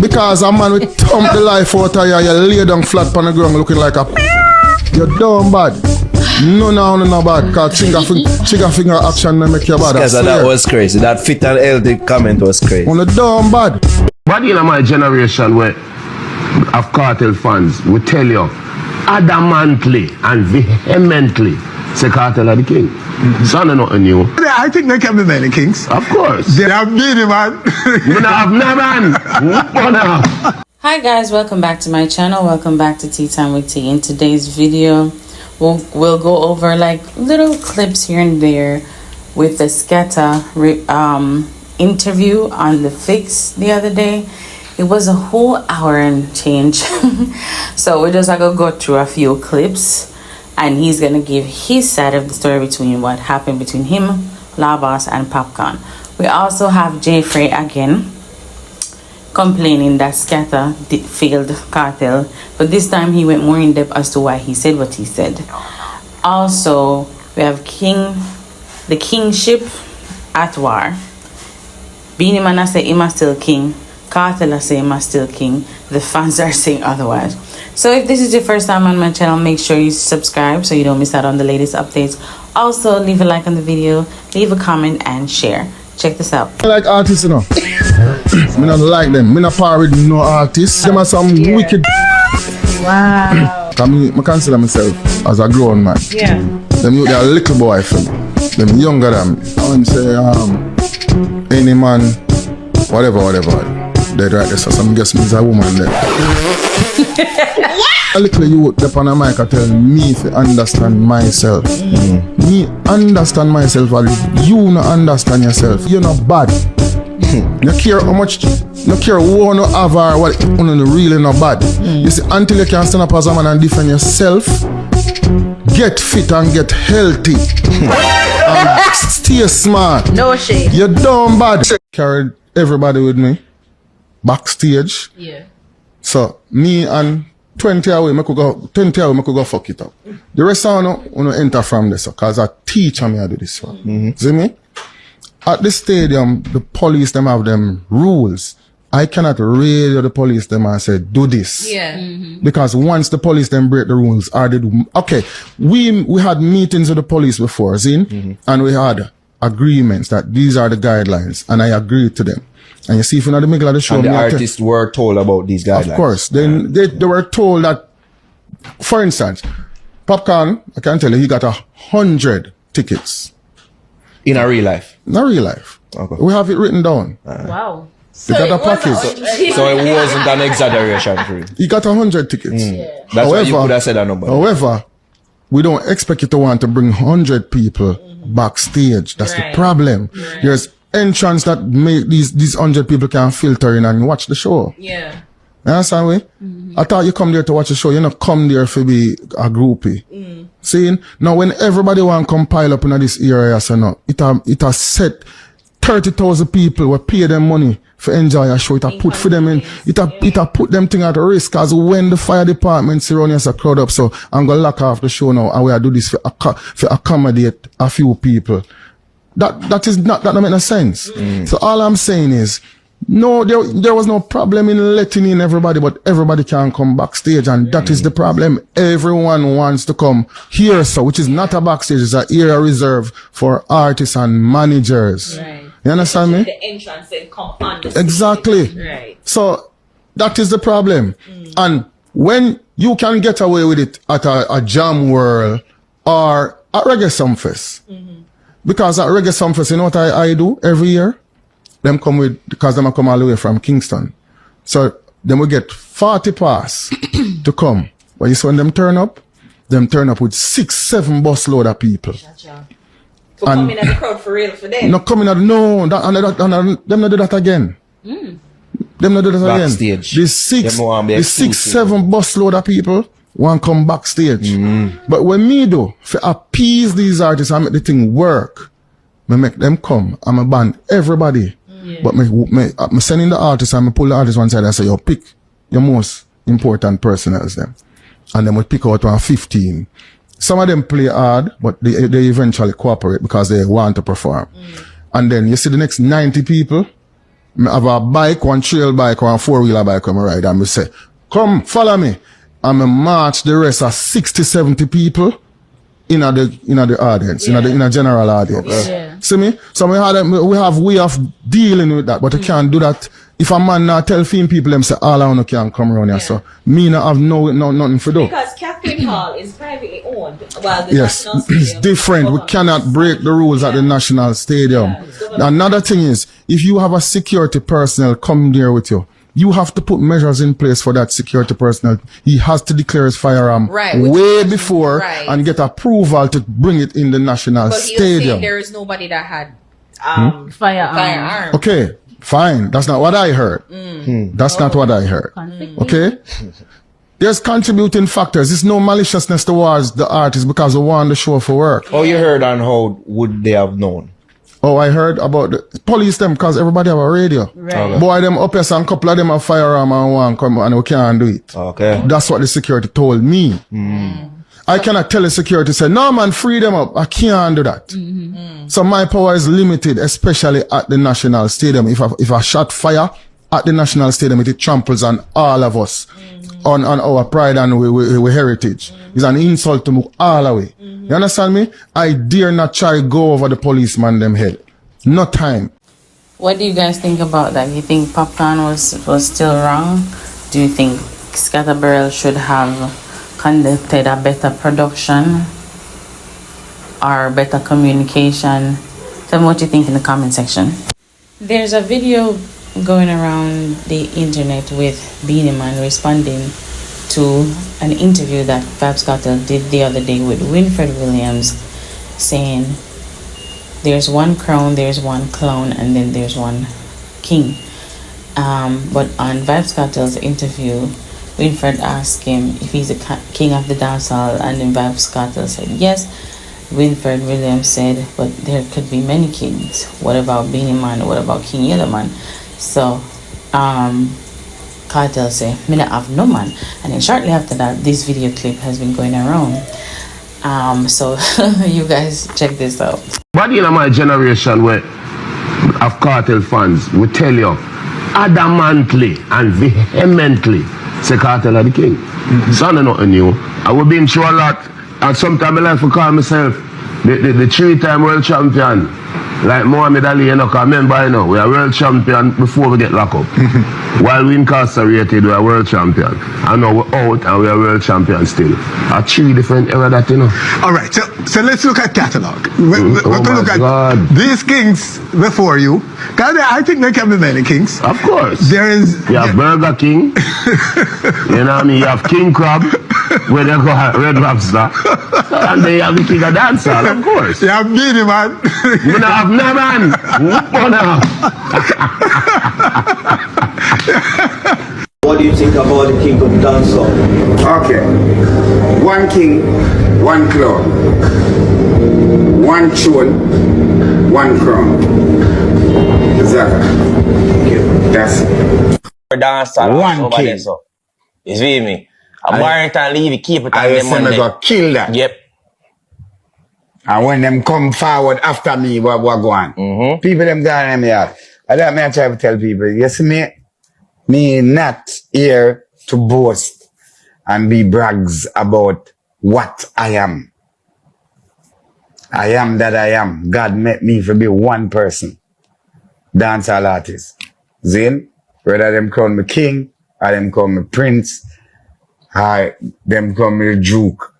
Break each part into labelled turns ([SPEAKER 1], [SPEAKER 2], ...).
[SPEAKER 1] Because a man will thump the life out of you, you lay down flat on the ground looking like a you're dumb bad. No bad. Because trigger finger action may make you bad.
[SPEAKER 2] That was crazy. That fit and healthy comment was crazy.
[SPEAKER 1] On the dumb bad.
[SPEAKER 3] But in my generation where of Kartel fans will tell you adamantly and vehemently say Kartel are the king. So I know nothing new.
[SPEAKER 4] I think they can be many kings.
[SPEAKER 3] Of course.
[SPEAKER 4] They have Beenie, man.
[SPEAKER 3] You don't have no man.
[SPEAKER 5] Hi guys, welcome back to my channel. Welcome back to Tea Time with Tea. In today's video, we'll go over like little clips here and there with the Skatta interview on The Fix the other day. It was a whole hour and change. So we're just gonna go through a few clips and he's gonna give his side of the story between what happened between him, Vybz and Popcaan. We also have Jeffrey again complaining that Skatta failed Kartel, but this time he went more in depth as to why he said what he said. Also, we have the kingship at war. Beenie Man say him still king. Kartel say him still king. The fans are saying otherwise. So if this is your first time on my channel, make sure you subscribe so you don't miss out on the latest updates. Also, leave a like on the video, leave a comment and share. Check this out.
[SPEAKER 1] I like artists, you know. I don't like them. I don't par with no artists. Them are some wicked.
[SPEAKER 5] Wow.
[SPEAKER 1] I consider myself as a grown man.
[SPEAKER 5] Yeah.
[SPEAKER 1] Them they are little boy for me. Them younger than me. I want to say any man, whatever. They right there, so some guess me is a woman there. A little youth up on a mic tell me to understand myself. Me understand myself while you not understand yourself. You're not bad. You care how much, you care who you have or what you really not bad. You see, until you can stand up as a man and defend yourself, get fit and get healthy. And stay smart.
[SPEAKER 6] No shame.
[SPEAKER 1] You're dumb bad. Carried everybody with me. Backstage.
[SPEAKER 6] Yeah. So
[SPEAKER 1] me and 20 away, I could go fuck it up. The rest of you enter from this, because a teacher me I do this one. See me? At the stadium, the police them have them rules. I cannot radio the police them and say, do this.
[SPEAKER 6] yeah.
[SPEAKER 1] Because once the police then break the rules, or they do, okay, we had meetings with the police before, see? And we had agreements that these are the guidelines, and I agreed to them. And you see, if you're not the middle of the show,
[SPEAKER 2] and the artists were told about these guidelines.
[SPEAKER 1] Of course. Then they were told that, for instance, Popcaan, I can tell you, he got 100 tickets.
[SPEAKER 2] In a real life.
[SPEAKER 1] In a real life.
[SPEAKER 2] Okay.
[SPEAKER 1] We have it written down.
[SPEAKER 6] Wow.
[SPEAKER 1] He got a package.
[SPEAKER 2] So it wasn't an exaggeration for him.
[SPEAKER 1] He got 100 tickets.
[SPEAKER 2] That's why you could have said a number.
[SPEAKER 1] However, we don't expect you to want to bring 100 people backstage. That's the problem. There's entrance that make these 100 people can filter in and watch the show.
[SPEAKER 6] Yeah.
[SPEAKER 1] You understand me? I thought you come there to watch the show. You not come there to be a groupie. See? Now when everybody want to compile up in this area, so no, it has set 30,000 people will pay them money for enjoy a show. It have put for them in. It have put them thing at risk. Cause when the fire department see around us a crowd up, so I'm gonna lock off the show now and we do this for accommodate a few people. That don't make no sense. So all I'm saying is, no, there was no problem in letting in everybody, but everybody can come backstage, and that is the problem. Everyone wants to come here, so which is not a backstage, it's an area reserved for artists and managers.
[SPEAKER 6] Right.
[SPEAKER 1] You understand me?
[SPEAKER 6] The entrance and come on the stage.
[SPEAKER 1] Exactly.
[SPEAKER 6] Right.
[SPEAKER 1] So that is the problem. And when you can get away with it at a Jam World or at Reggae Sumfest, because at Reggae Sumfest, you know what I do every year? Them come with, because them come all the way from Kingston. So then we get 40 pass to come. But you see when them turn up with 6-7 bus load of people.
[SPEAKER 6] Gotcha. So coming at the crowd for real for them.
[SPEAKER 1] Not coming at, no, them not do that again. Them not do that
[SPEAKER 2] Backstage.
[SPEAKER 1] again. The 6-7 bus load of people want to come backstage. But when me do, to appease these artists and make the thing work, I make them come and I ban everybody. But me sending the artists and me pull the artists one side and say, yo, pick your most important personnels them. And then we pick out 15. Some of them play hard, but they eventually cooperate because they want to perform. And then you see the next 90 people, I have a bike, one trail bike, one four-wheeler bike when I ride, and I say, come, follow me. And I march the rest of 60, 70 people in the audience, in the general audience.
[SPEAKER 5] Yeah.
[SPEAKER 1] See me? So we have way of dealing with that, but you can't do that. If a man not tell film people, them say, all I want can come around here. So me not have nothing for do.
[SPEAKER 6] Because Catherine Hall is privately owned. Well, the
[SPEAKER 1] Yes,
[SPEAKER 6] National
[SPEAKER 1] it's
[SPEAKER 6] Stadium
[SPEAKER 1] different. We cannot break the rules at the National Stadium. Another thing is, if you have a security personnel come there with you, you have to put measures in place for that security personnel. He has to declare his firearm way before and get approval to bring it in the National
[SPEAKER 6] But
[SPEAKER 1] Stadium.
[SPEAKER 6] there is nobody that had firearm.
[SPEAKER 1] Okay, fine. That's not what I heard. That's not what I heard. Okay? There's contributing factors. It's no maliciousness towards the artist because we want the show for work.
[SPEAKER 2] Oh, you heard on how would they have known?
[SPEAKER 1] Oh, I heard about the police them because everybody have a radio.
[SPEAKER 5] Right.
[SPEAKER 1] Boy, them up here, some couple of them have firearm and one come and we can't do it.
[SPEAKER 2] Okay.
[SPEAKER 1] That's what the security told me. I cannot tell the security, say, no man, free them up. I can't do that. So my power is limited, especially at the National Stadium. If I shot fire at the National Stadium, it tramples on all of us, on our pride and we heritage. It's an insult to all the way. You understand me? I dare not try go over the policeman them head. No time.
[SPEAKER 5] What do you guys think about that? You think Popcaan was still wrong? Do you think Skatta should have conducted a better production or better communication? Tell me what you think in the comment section. There's a video going around the internet with Beenie Man responding to an interview that Vybz Kartel did the other day with Winfred Williams, saying there's one crown, there's one clown, and then there's one king. But on Vybz Kartel's interview, Winfred asked him if he's a king of the dancehall, and then Vybz Kartel said yes. Winfred Williams said, but there could be many kings. What about Beenie Man? What about King Yellowman? So Kartel say, me not have no man. And then shortly after that, this video clip has been going around. So you guys check this out.
[SPEAKER 3] But in my generation where of Kartel fans will tell you adamantly and vehemently say Kartel are the king. So I know nothing new. I will be in through a lot, and sometimes I like to call myself the three-time world champion. Like Muhammad Ali, you know, cause remember, you know, we are world champion before we get locked up. While we incarcerated, we are world champion. And now we're out and we are world champion still. Are three different era that, you know.
[SPEAKER 4] All right, so let's look at catalog. We're going to look
[SPEAKER 3] God.
[SPEAKER 4] at these kings before you. Because I think there can be many kings.
[SPEAKER 3] Of course.
[SPEAKER 4] There is...
[SPEAKER 3] You have Burger King. You know what I mean? You have King Crab, where they go Red Lobster. And then you have the king of dancehall, of course.
[SPEAKER 4] You have Beenie Man.
[SPEAKER 3] You don't have no man. Oh, no.
[SPEAKER 7] What do you think about the king of dancehall?
[SPEAKER 8] Okay. One king, one clown. One throne, one crown. Exactly. That's it.
[SPEAKER 9] Dancehall
[SPEAKER 8] One
[SPEAKER 9] over
[SPEAKER 8] king.
[SPEAKER 9] there, so. You see me? I'm Barrington leave it, keep it on
[SPEAKER 8] I
[SPEAKER 9] them
[SPEAKER 8] say me
[SPEAKER 9] Monday.
[SPEAKER 8] go kill that.
[SPEAKER 9] Yep.
[SPEAKER 8] And when them come forward after me, what go on? People them down in me out. I don't me I try to tell people, you see me not here to boast and be brags about what I am. I am that I am. God made me to be one person. Dancehall artist. Zin, whether them call me king, or them call me prince, or them call me duke.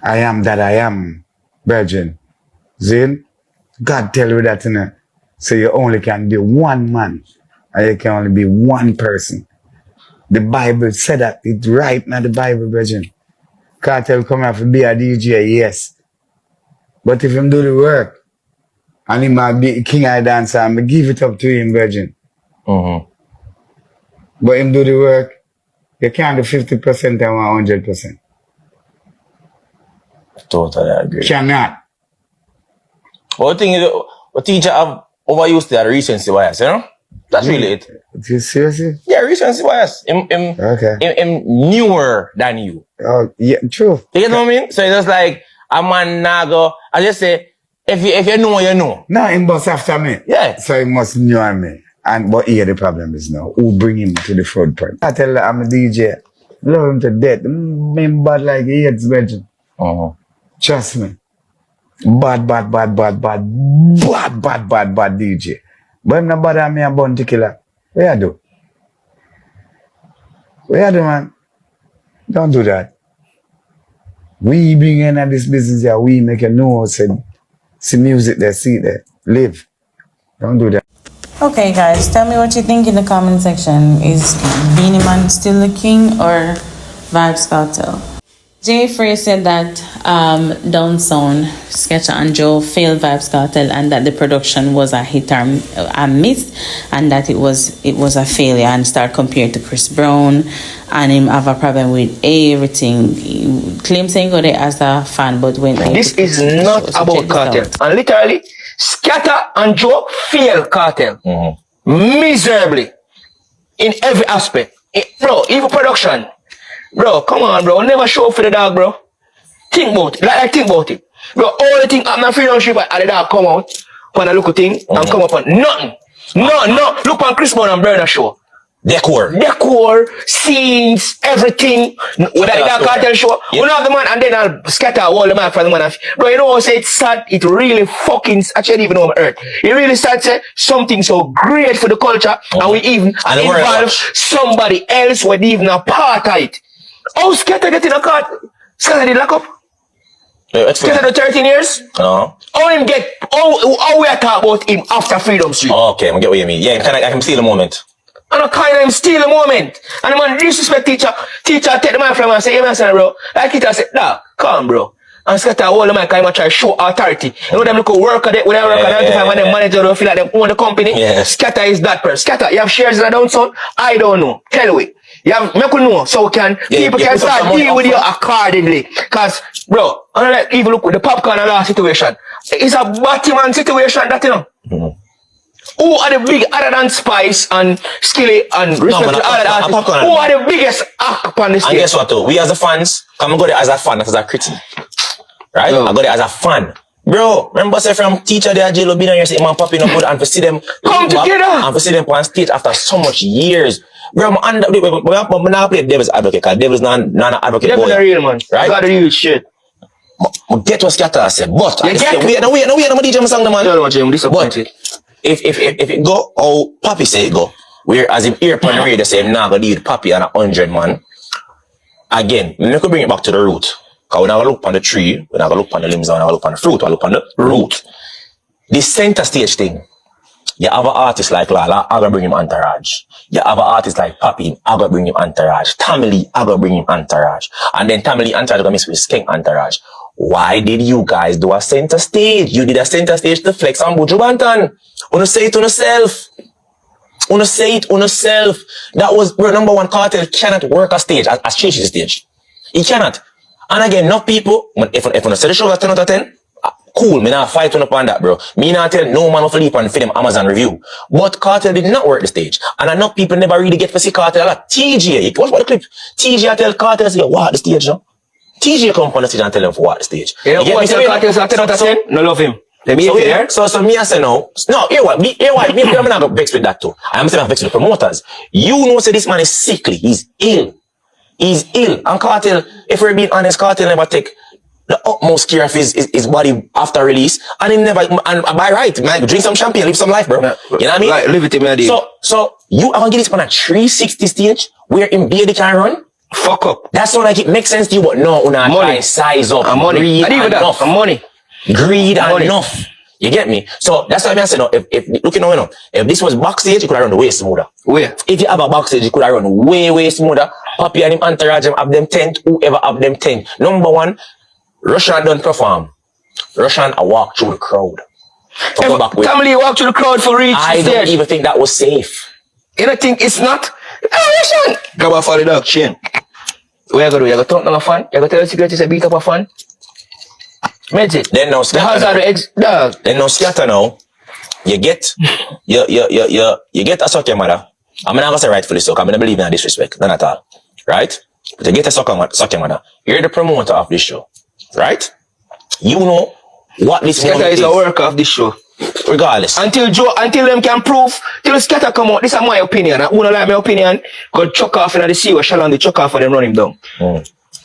[SPEAKER 8] I am that I am, virgin. Zin, God tell you that, you know. So you only can be one man, and you can only be one person. The Bible said that. It's right now, the Bible, virgin. Kartel come here to be a DJ, yes. But if him do the work, and he might be king of dancer, I'm going to give it up to him, virgin. But him do the work, you can't do 50% and 100%.
[SPEAKER 9] Totally agree.
[SPEAKER 8] Cannot.
[SPEAKER 9] What thing is, what teacher have overused the recency bias, you know? That's really it.
[SPEAKER 8] You seriously?
[SPEAKER 9] Yeah, recency bias. Him newer than you.
[SPEAKER 8] Oh, yeah, true.
[SPEAKER 9] You get what I mean? So it's just like, a man nago, I just say, If you know, you know.
[SPEAKER 8] No, him bust after me.
[SPEAKER 9] Yeah.
[SPEAKER 8] So he must know me. And but here the problem is now, who bring him to the front part? I tell her I'm a DJ. Love him to death. Me bad like he hates virgin. Trust me. Bad DJ. But him not bother me a bounty killer. What you do? What you do, man? Don't do that. We bring in this business here, we make a know, see music there, see there, live. Don't do that.
[SPEAKER 5] Okay, guys, tell me what you think in the comment section. Is Beenie Man still the king or Vybz Kartel? Jay Frey said that Down Sound, Skatta and Joe failed Vybz Kartel and that the production was a hit or a miss and that it was a failure, and start compared to Chris Brown and him have a problem with everything. He claims saying go there as a fan, but when
[SPEAKER 10] this is not about Kartel. And literally, Skatta and Joe failed Kartel miserably in every aspect. Bro, even production. Bro, come on, bro. Never show up for the dog, bro. Think about it. Like think about it. Bro, all the things happening on Freedom Street and the dog come out on a look thing and come up on nothing. No. Look on Chris Brown and Burner show. Decor, scenes, everything. With the dog Kartel show. Yeah. We have the man and then I'll scatter all the man for the man. Bro, you know what I say? It's sad. It really fucking, actually even on earth. It really sad say something so great for the culture and we even involve somebody else with even a part of it. Oh, Skatta get in a car. Skatta did lock up. Skatta do 13 years.
[SPEAKER 9] No.
[SPEAKER 10] How him get? How we are talking about him after Freedom Street?
[SPEAKER 9] Okay, I get what you mean. Yeah, I can steal a moment.
[SPEAKER 10] And I kind of him steal a moment. And the man disrespect teacher. Teacher take the man from him and say, "Yeah, man, bro." Like teacher say, "Nah, come, bro." And Skatta hold the mic and him try to show authority. You know them look work at it. When they work at 95 and them manager don't feel like them own the company.
[SPEAKER 9] Yeah.
[SPEAKER 10] Skatta is that person. Skatta, you have shares in a Down Sound? I don't know. Tell me. You have, make you know, so people can start dealing with you accordingly. Cause, bro, I like even look with the Popcaan and last situation. It's a Batman situation that, you know. Who are the big, other than Spice and Skilly and respect to other artists, who are the biggest act upon the stage?
[SPEAKER 9] And guess what though? We as the fans, come go there as a fan, not as a critic. Right? I go there as a fan. Bro, remember say from teacher there, JLo been on here, say man popping up good and for see them
[SPEAKER 10] come together
[SPEAKER 9] and for see them on stage after so much years. Bro, I'm not play devil's advocate, because devil's not an advocate.
[SPEAKER 10] Devil's a real man.
[SPEAKER 9] Right?
[SPEAKER 10] Got the real shit.
[SPEAKER 9] Get what Skatta said, but
[SPEAKER 10] we
[SPEAKER 9] no DJ song the man.
[SPEAKER 10] No, Jim, disappointed.
[SPEAKER 9] If it go, how Papi say it go, where as if ear upon the radio say, nah, go deal with Papi and 100 man. Again, we could bring it back to the root. Because we're not going to look on the tree, we're not going to look on the limbs, we're not going to look on the fruit, we're look on the root. The center stage thing, you have an artist like Lala, I'm going to bring him entourage. You have an artist like Papi, I'm going to bring him entourage. Tamili, I'm going to bring him entourage. And then Tamili entourage going to mix with Skeng entourage. Why did you guys do a center stage? You did a center stage to flex on Buju Banton. Wanna say it on yourself. Wanna say it on yourself. That was where number one Kartel cannot work a stage, as change the stage. He cannot. And again, not people, if I say the show is 10 out of 10, cool, me not fight upon that, bro. Me not tell no man of leap and feed them Amazon review. But Kartel did not work the stage. And enough people never really get to see Kartel a lot. TJ, watch the clip. TJ tell Kartel, say, what the stage, no? TJ come on the stage and tell him for what the stage.
[SPEAKER 10] You know what Kartel is 10 out of 10? No love him. Let me hear.
[SPEAKER 9] So me I say no. No, hear what? Me I'm not gonna vex with that too. I'm saying I'm vex with the promoters. You know say this man is sickly, he's ill. He's ill. And Kartel, if we're being honest, Kartel never take the utmost care of his body after release. And he never, and by right, man, drink some champagne, live some life, bro. You know what I mean?
[SPEAKER 10] Like, live it in my day.
[SPEAKER 9] So you are gonna give this man a 360 stage where him beard can run?
[SPEAKER 10] Fuck up.
[SPEAKER 9] That's not like it makes sense to you, but no, money, size up,
[SPEAKER 10] and money.
[SPEAKER 9] Greed
[SPEAKER 10] and
[SPEAKER 9] enough.
[SPEAKER 10] And money.
[SPEAKER 9] Greed and
[SPEAKER 10] money.
[SPEAKER 9] Enough. You get me? So that's why I say no. If looking now, if this was Backstage, it could have run way smoother.
[SPEAKER 10] Where?
[SPEAKER 9] If you have a Backstage, it could have run way smoother. Papi and him entourage them have them 10, whoever have them 10. Number one, Russian don't perform. Russian I walk through the crowd.
[SPEAKER 10] Family walk through the crowd for reach.
[SPEAKER 9] I don't even think that was safe.
[SPEAKER 10] You don't think it's not? Russian! Grab off all the dog, chain. What you gonna do? You gonna talk to a fan? You gonna tell the security to beat up a fan? Magic.
[SPEAKER 9] Then no Skatta. Then no Skatta now. You get you get a sucker mother. I'm not gonna say rightfully so, because I don't believe in disrespect. None at all. Right? But you get a sucker mother. You're the promoter of this show. Right? You know what this
[SPEAKER 10] Skatta
[SPEAKER 9] moment
[SPEAKER 10] is a worker of this show.
[SPEAKER 9] Regardless.
[SPEAKER 10] Until them can prove, till Skatta come out, this is my opinion. I wouldn't like my opinion, go chuck off in the sea, or shall on the chuck off and then run him down.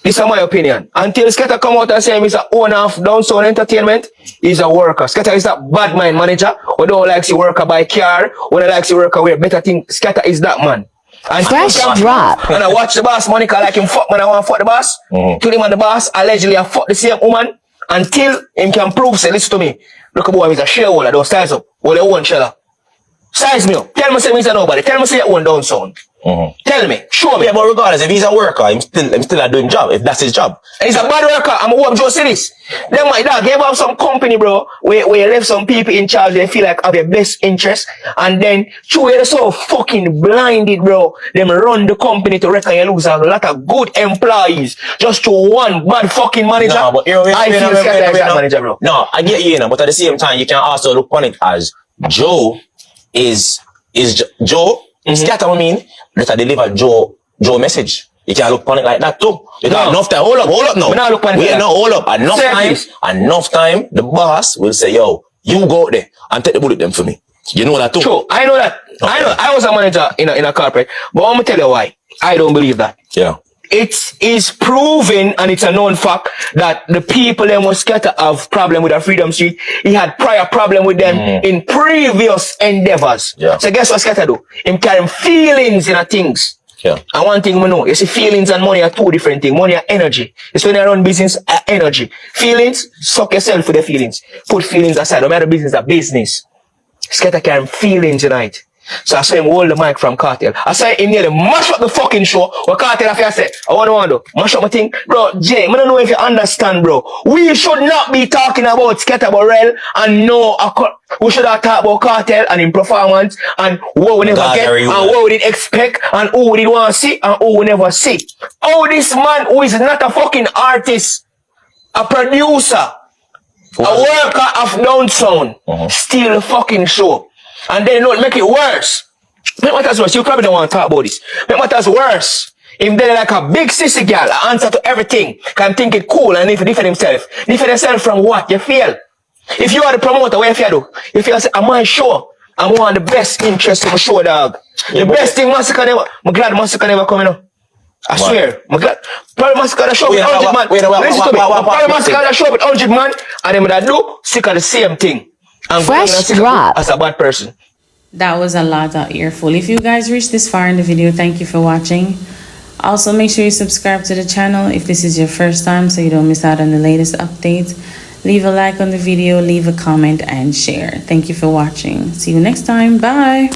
[SPEAKER 10] This is my opinion. Until Skatta come out and say he's an owner of Downsound Entertainment, he's a worker. Skatta is that bad mind manager, who don't like to worker by car, who don't like to worker wear better thing. Skatta is that man. And
[SPEAKER 11] Fresh drop.
[SPEAKER 10] And I watch the boss, Monica like him fuck man, I want to fuck the boss. Kill him and the boss, allegedly I fuck the same woman. Until him can prove, say, listen to me. Look at boy, he's a shareholder, don't size up. Well, they won't shell up. Size me up. Tell me say he's a nobody. Tell me say you own Downsound. Tell me. Show me.
[SPEAKER 9] Yeah, but regardless, if he's a worker, I'm still doing job, if that's his job.
[SPEAKER 10] And he's a bad worker. I'm a hope Joe see this. Then my dog gave up some company, bro, where you left some people in charge, they feel like have your best interest. And then, you're so fucking blinded, bro. Them run the company to reckon you lose a lot of good employees just to one bad fucking manager.
[SPEAKER 9] No, but
[SPEAKER 10] I feel Skatta is that manager, bro.
[SPEAKER 9] No, I get you, but at the same time, you can also look on it as Joe is Joe. Skatta, I mean, let deliver Joe message. You can look on it like that too. You got enough time. Hold up now. Hold up. Enough time, the boss will say, yo, you go out there and take the bullet them for me. You know that too?
[SPEAKER 10] True, I know that. Okay. I know. I was a manager in a corporate. But I'm going to tell you why. I don't believe that.
[SPEAKER 9] Yeah.
[SPEAKER 10] It is proven and it's a known fact that the people that was Skatta have problem with the Freedom Street. He had prior problem with them in previous endeavors.
[SPEAKER 9] Yeah.
[SPEAKER 10] So guess what Skatta do? Him carry feelings in things.
[SPEAKER 9] Yeah.
[SPEAKER 10] And one thing we know, you see, feelings and money are two different things. Money are energy. It's when you run business, energy. Feelings, suck yourself for the feelings. Put feelings aside. No matter business, a business. Skatta carry feelings tonight. So I saw him hold the mic from Kartel. I saw him nearly mash up the fucking show. What Kartel after said, I want to mash up my thing. Bro, Jay, I don't know if you understand, bro. We should not be talking about Skatta Burrell and we should have talked about Kartel and in performance and what we never get and what we did expect and who we did want to see and who we never see. Oh, this man who is not a fucking artist, a producer, a worker of Downsound, steal the fucking show. And then make it worse. Make matters worse. You probably don't want to talk about this. Make matters worse. If they're like a big sissy girl, answer to everything, can think it cool and defend himself. Defend himself from what? You feel? If you are the promoter, what you do? If you say, I'm on show, I'm one of the best interests of a show, dog. The best thing Massacre never, I'm glad Massacre never coming up. I swear. I'm glad. Probably Massacre show with 100 man. Listen to me. Probably Massacre show with 100 man, and them that do, sick of the same thing. And
[SPEAKER 11] Fresh drop.
[SPEAKER 10] As a bad person.
[SPEAKER 5] That was a lot of earful. If you guys reached this far in the video, thank you for watching. Also, make sure you subscribe to the channel if this is your first time so you don't miss out on the latest updates. Leave a like on the video, leave a comment, and share. Thank you for watching. See you next time. Bye.